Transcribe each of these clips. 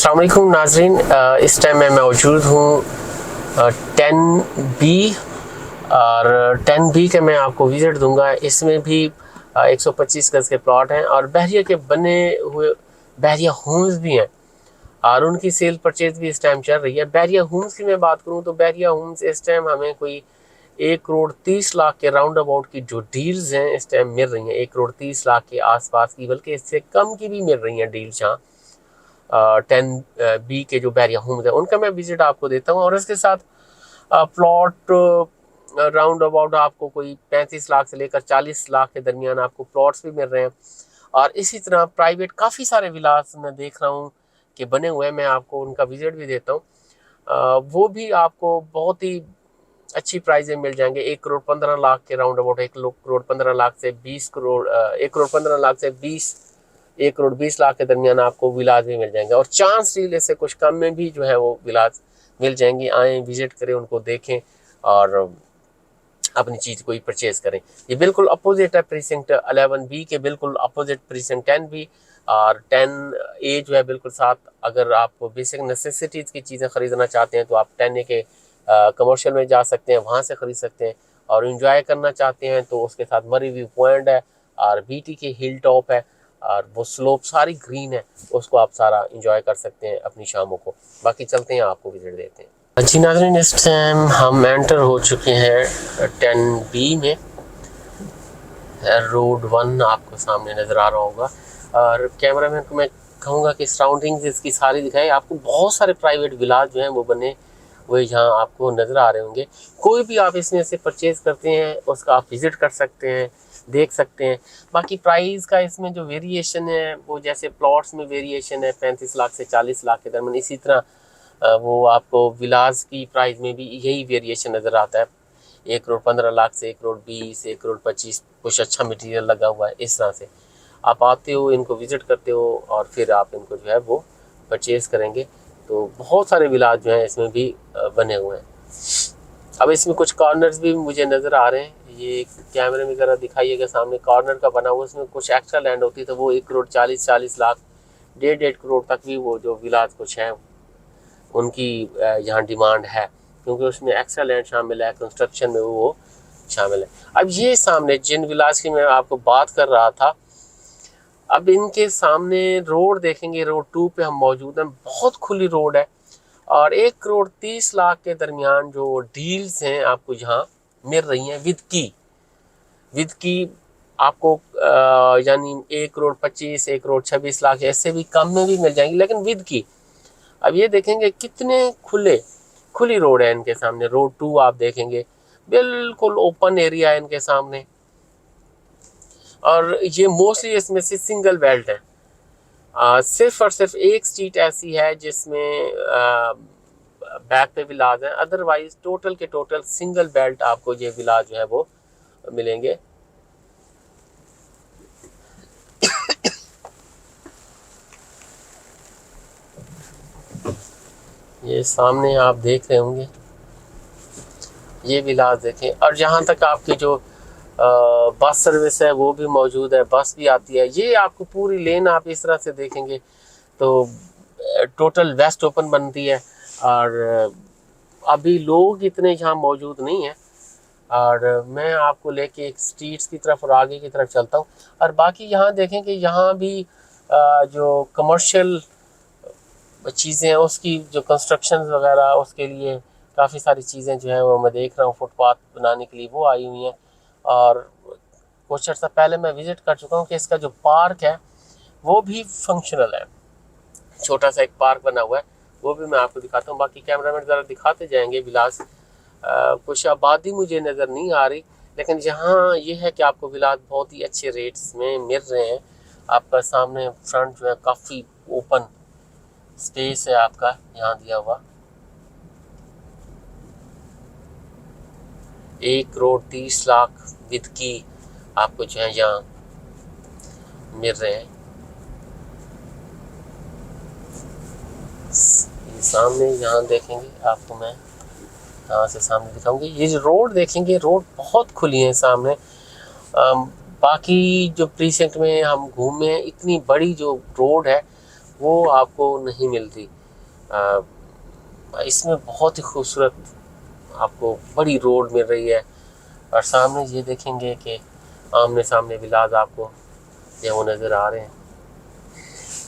अस्सलाम वालेकुम नाज़रीन, इस टाइम मैं मौजूद हूँ 10B और 10B के मैं आपको विज़िट दूंगा। इसमें भी 125 गज़ के प्लॉट हैं और बहरिया के बने हुए बहरिया होम्स भी हैं और उनकी सेल परचेज भी इस टाइम चल रही है। बहरिया होम्स की मैं बात करूँ तो बहरिया होम्स इस टाइम हमें कोई 1,30,00,000 के राउंड अबाउट की जो डील्स हैं इस टाइम मिल रही हैं, 1,30,00,000 के आसपास की, बल्कि इससे कम की भी मिल रही हैं डील्स। यहाँ 10B के जो बहरिया होम्स है उनका मैं विजिट आपको देता हूँ और इसके साथ प्लॉट राउंड अबाउट आपको कोई 35 लाख से लेकर 40 लाख के दरमियान आपको प्लॉट्स भी मिल रहे हैं। और इसी तरह प्राइवेट काफ़ी सारे विलास मैं देख रहा हूँ कि बने हुए हैं, मैं आपको उनका विजिट भी देता हूँ। वो भी आपको बहुत ही अच्छी प्राइजें मिल जाएंगे। 1,15,00,000 के राउंड अबाउट, 1,15,00,000 से 20 करोड़, 1,15,00,000 से 1,20,00,000 के दरमियान आपको विलास भी मिल जाएंगे और चांस डील से कुछ कम में भी जो है वो विलास मिल जाएंगी। आएँ, विजिट करें, उनको देखें और अपनी चीज़ को ही परचेज करें। ये बिल्कुल अपोजिट है प्रीसिंक्ट 11B के, बिल्कुल अपोजिट प्रीसिंक्ट 10B और 10A जो है बिल्कुल साथ। अगर आप बेसिक नेसेसिटीज़ की चीज़ें ख़रीदना चाहते हैं तो आप 10A के कमर्शियल में जा सकते हैं, वहाँ से ख़रीद सकते हैं। और इन्जॉय करना चाहते हैं तो उसके साथ मरी व्यू पॉइंट है और BT के हिल टॉप है और वो स्लोप सारी ग्रीन है, उसको आप सारा इंजॉय कर सकते हैं अपनी शामों को। बाकी चलते हैं, आपको विजिट देते हैं। जी नाज़रीन, इस टाइम हम एंटर हो चुके हैं 10B में। रोड 1 आपको सामने नज़र आ रहा होगा और कैमरा मैन को मैं कहूँगा कि सराउंडिंग्स इसकी सारी दिखाए। आपको बहुत सारे प्राइवेट विलास जो हैं वो बने हुए यहाँ आपको नज़र आ रहे होंगे। कोई भी आप इसमें से परचेज़ करते हैं उसका आप विज़िट कर सकते हैं, देख सकते हैं। बाकी प्राइस का इसमें जो वेरिएशन है वो जैसे प्लॉट्स में वेरिएशन है 35 लाख से 40 लाख के दरमियान, इसी तरह वो आपको विलास की प्राइस में भी यही वेरिएशन नज़र आता है। 1,15,00,000 से 1,20,00,000, 1,25,00,000, कुछ अच्छा मटेरियल लगा हुआ है। इस तरह से आप आते हो, इनको विज़िट करते हो और फिर आप इनको जो है वो परचेज़ करेंगे। तो बहुत सारे विलास जो हैं इसमें भी बने हुए हैं। अब इसमें कुछ कॉर्नर्स भी मुझे नज़र आ रहे हैं। ये कैमरे में ज़रा दिखाइएगा, सामने कॉर्नर का बना हुआ, उसमें कुछ एक्स्ट्रा लैंड होती है तो वो 1,40,00,000, 1.5 करोड़ तक भी वो जो विलास कुछ हैं उनकी यहाँ डिमांड है, क्योंकि उसमें एक्स्ट्रा लैंड शामिल है, कंस्ट्रक्शन में वो शामिल है। अब ये सामने जिन विलास की मैं आपको बात कर रहा था, अब इनके सामने रोड देखेंगे, रोड 2 पे हम मौजूद हैं। बहुत खुली रोड है और 1,30,00,000 के दरमियान जो डील्स हैं आपको यहाँ मिल रही हैं विद की आपको यानी 1,25,00,000, 1,26,00,000, ऐसे भी कम में भी मिल जाएंगी, लेकिन विद की। अब ये देखेंगे कितने खुली रोड है इनके सामने। रोड 2 आप देखेंगे, बिल्कुल ओपन एरिया है इनके सामने और ये मोस्टली इसमें से सिंगल बेल्ट है। सिर्फ और सिर्फ एक स्ट्रीट ऐसी है जिसमें बैक पे विलाज हैं, अदरवाइज टोटल के टोटल सिंगल बेल्ट आपको ये विलाज जो है वो मिलेंगे। ये सामने आप देख रहे होंगे, ये विलास देखें। और जहाँ तक आपकी जो बस सर्विस है वो भी मौजूद है, बस भी आती है। ये आपको पूरी लेन आप इस तरह से देखेंगे तो टोटल वेस्ट ओपन बनती है और अभी लोग इतने यहाँ मौजूद नहीं हैं। और मैं आपको लेके एक स्ट्रीट्स की तरफ और आगे की तरफ चलता हूँ। और बाकी यहाँ देखें कि यहाँ भी जो कमर्शियल चीज़ें हैं उसकी जो कंस्ट्रक्शन वगैरह, उसके लिए काफ़ी सारी चीज़ें जो हैं वो मैं देख रहा हूँ फुटपाथ बनाने के लिए वो आई हुई हैं। और कुछ अर्सा पहले मैं विज़िट कर चुका हूँ कि इसका जो पार्क है वो भी फंक्शनल है, छोटा सा एक पार्क बना हुआ है, वो भी मैं आपको दिखाता हूँ। बाकी कैमरा मैन ज़रा दिखाते जाएंगे विलास। कुछ आबादी मुझे नज़र नहीं आ रही, लेकिन यहाँ ये है कि आपको विलास बहुत ही अच्छे रेट्स में मिल रहे हैं। आपका सामने फ्रंट जो है काफ़ी ओपन स्पेस है आपका यहाँ दिया हुआ। 1,30,00,000 विद की आपको जो है यहाँ मिल रहे हैं। सामने यहाँ देखेंगे, आपको मैं यहाँ से सामने दिखाऊंगी। ये जो रोड देखेंगे, रोड बहुत खुली है सामने। बाकी जो प्रीसेंट में हम घूमे, इतनी बड़ी जो रोड है वो आपको नहीं मिलती। इसमें बहुत ही खूबसूरत आपको बड़ी रोड मिल रही है, और सामने ये देखेंगे कि आमने सामने विलाज आपको ये वो नज़र आ रहे हैं।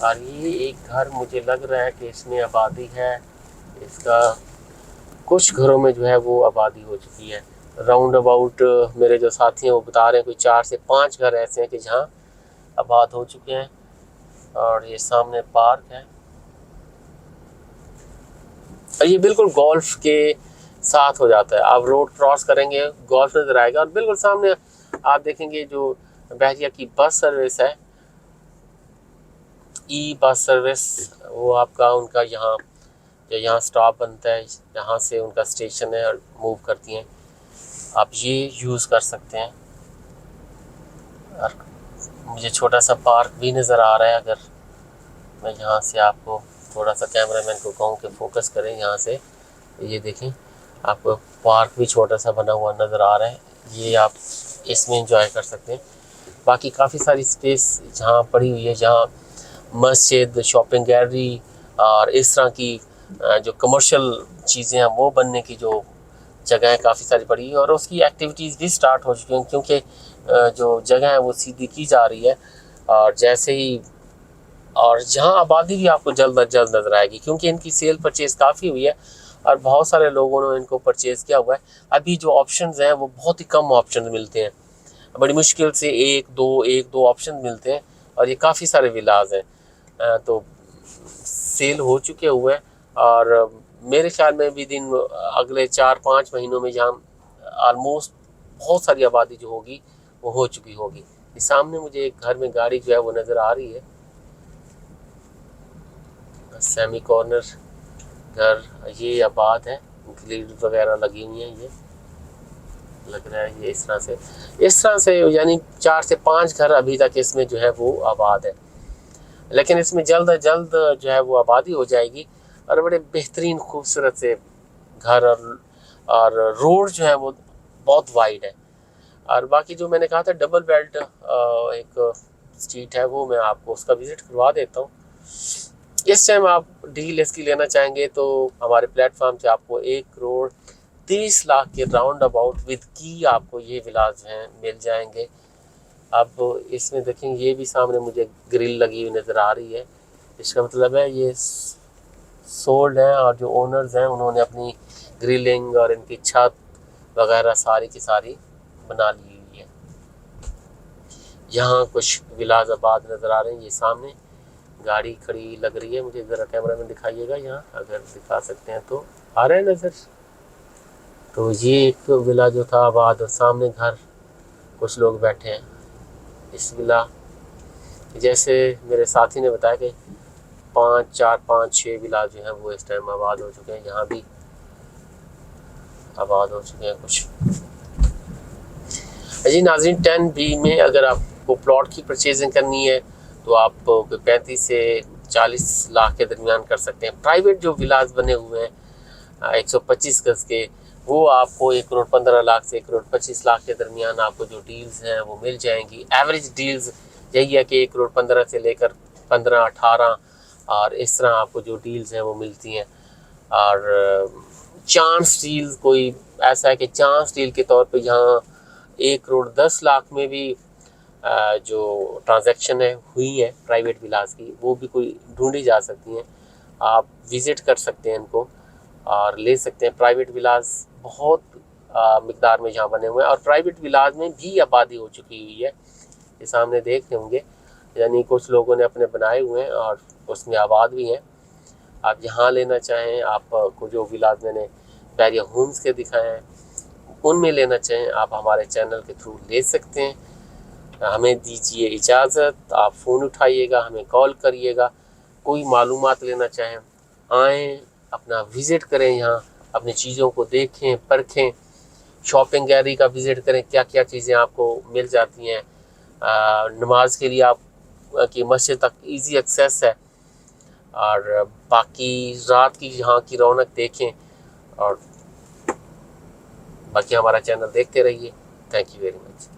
और ये एक घर मुझे लग रहा है कि इसमें आबादी है, इसका कुछ घरों में जो है वो आबादी हो चुकी है। राउंड अबाउट मेरे जो साथी हैं वो बता रहे हैं कोई 4 से 5 घर ऐसे हैं कि जहाँ आबाद हो चुके हैं। और ये सामने पार्क है, और ये बिल्कुल गोल्फ के साथ हो जाता है। आप रोड क्रॉस करेंगे, गोल्फ नज़र आएगा, और बिल्कुल सामने आप देखेंगे जो बहरिया की बस सर्विस है, ई बस सर्विस, वो आपका उनका यहाँ स्टॉप बनता है, यहाँ से उनका स्टेशन है और मूव करती हैं। आप ये यूज़ कर सकते हैं। और मुझे छोटा सा पार्क भी नज़र आ रहा है। अगर मैं यहाँ से आपको थोड़ा सा कैमरामैन को कहूँ कि फोकस करें यहाँ से, ये देखें आपको पार्क भी छोटा सा बना हुआ नज़र आ रहा है। ये आप इसमें एंजॉय कर सकते हैं। बाकी काफ़ी सारी स्पेस जहाँ पड़ी हुई है, जहाँ मस्जिद, शॉपिंग गैलरी और इस तरह की जो कमर्शियल चीज़ें हैं वो बनने की जो जगहें काफ़ी सारी पड़ी है, और उसकी एक्टिविटीज़ भी स्टार्ट हो चुकी हैं, क्योंकि जो जगह है वो सीधी की जा रही है। और जैसे ही और जहाँ आबादी भी आपको जल्द अज जल्द नज़र आएगी, क्योंकि इनकी सेल परचेज़ काफ़ी हुई है और बहुत सारे लोगों ने इनको परचेज़ किया हुआ है। अभी जो ऑप्शंस हैं वो बहुत ही कम ऑप्शन मिलते हैं, बड़ी मुश्किल से एक दो ऑप्शन मिलते हैं, और ये काफ़ी सारे विलाज हैं। तो सेल हो चुके हुए हैं, और मेरे ख्याल में भी दिन अगले 4-5 महीनों में जहाँ आलमोस्ट बहुत सारी आबादी जो होगी वो हो चुकी होगी। इस सामने मुझे एक घर में गाड़ी जो है वो नज़र आ रही है, सेमी कॉर्नर घर, ये आबाद है, ग्रिल वगैरह लगी हुई हैं। ये लग रहा है ये इस तरह से यानी 4 से 5 घर अभी तक इसमें जो है वो आबाद है, लेकिन इसमें जल्द अज जल्द जो है वो आबादी हो जाएगी, और बड़े बेहतरीन खूबसूरत से घर और रोड जो है वो बहुत वाइड है। और बाकी जो मैंने कहा था डबल बेल्ट एक स्ट्रीट है, वो मैं आपको उसका विज़िट करवा देता हूँ। इस टाइम आप डील इसकी लेना चाहेंगे तो हमारे प्लेटफॉर्म से आपको 1 करोड़ 30 लाख के राउंड अबाउट विद की आपको ये विलाज हैं मिल जाएंगे। अब इसमें देखें ये भी सामने मुझे ग्रिल लगी हुई नज़र आ रही है, इसका मतलब है ये सोल्ड है, और जो ओनर्स हैं उन्होंने अपनी ग्रिलिंग और इनकी छत वगैरह सारी की सारी बना ली हुई है। यहाँ कुछ विलाज आबाद नज़र आ रहे हैं। ये सामने गाड़ी खड़ी लग रही है, मुझे ज़रा कैमरा में दिखाइएगा, यहाँ अगर दिखा सकते हैं तो आ रहा है नज़र। तो ये एक विला जो था आबाद, और सामने घर, कुछ लोग बैठे हैं। इस विला जैसे मेरे साथी ने बताया कि 5-6 विला जो हैं वो इस टाइम आबाद हो चुके हैं, यहाँ भी आबाद हो चुके हैं कुछ। जी नाज़रीन, 10B में अगर आपको प्लॉट की परचेजिंग करनी है तो आप 35 से 40 लाख के दरमियान कर सकते हैं। प्राइवेट जो विलाज बने हुए हैं 125 गज के, वो आपको 1 करोड़ 15 लाख से 1 करोड़ 25 लाख के दरमियान आपको जो डील्स हैं वो मिल जाएंगी। एवरेज डील्स यही है कि 1 करोड़ 15 से लेकर 15-18, और इस तरह आपको जो डील्स हैं वो मिलती हैं। और चांस डील्स कोई ऐसा है कि चांस डील के तौर पे यहाँ 1 करोड़ 10 लाख में भी जो ट्रांजैक्शन है हुई है प्राइवेट विलास की, वो भी कोई ढूंढी जा सकती हैं। आप विज़िट कर सकते हैं इनको और ले सकते हैं। प्राइवेट विलास बहुत मिकदार में यहाँ बने हुए हैं, और प्राइवेट विलास में भी आबादी हो चुकी हुई है। ये सामने देख रहे होंगे, यानी कुछ लोगों ने अपने बनाए हुए हैं और उसमें आबाद भी हैं। आप यहाँ लेना चाहें, आपको जो विलास मैंने बहरिया होम्स के दिखाए हैं उनमें लेना चाहें, आप हमारे चैनल के थ्रू ले सकते हैं। हमें दीजिए इजाज़त, आप फ़ोन उठाइएगा, हमें कॉल करिएगा। कोई मालूमात लेना चाहें आएँ, अपना विज़िट करें, यहाँ अपनी चीज़ों को देखें, परखें। शॉपिंग गैलरी का विज़िट करें, क्या क्या चीज़ें आपको मिल जाती हैं। नमाज के लिए आप की मस्जिद तक इजी एक्सेस है, और बाकी रात की यहाँ की रौनक देखें, और बाकी हमारा चैनल देखते रहिए। Thank you very much.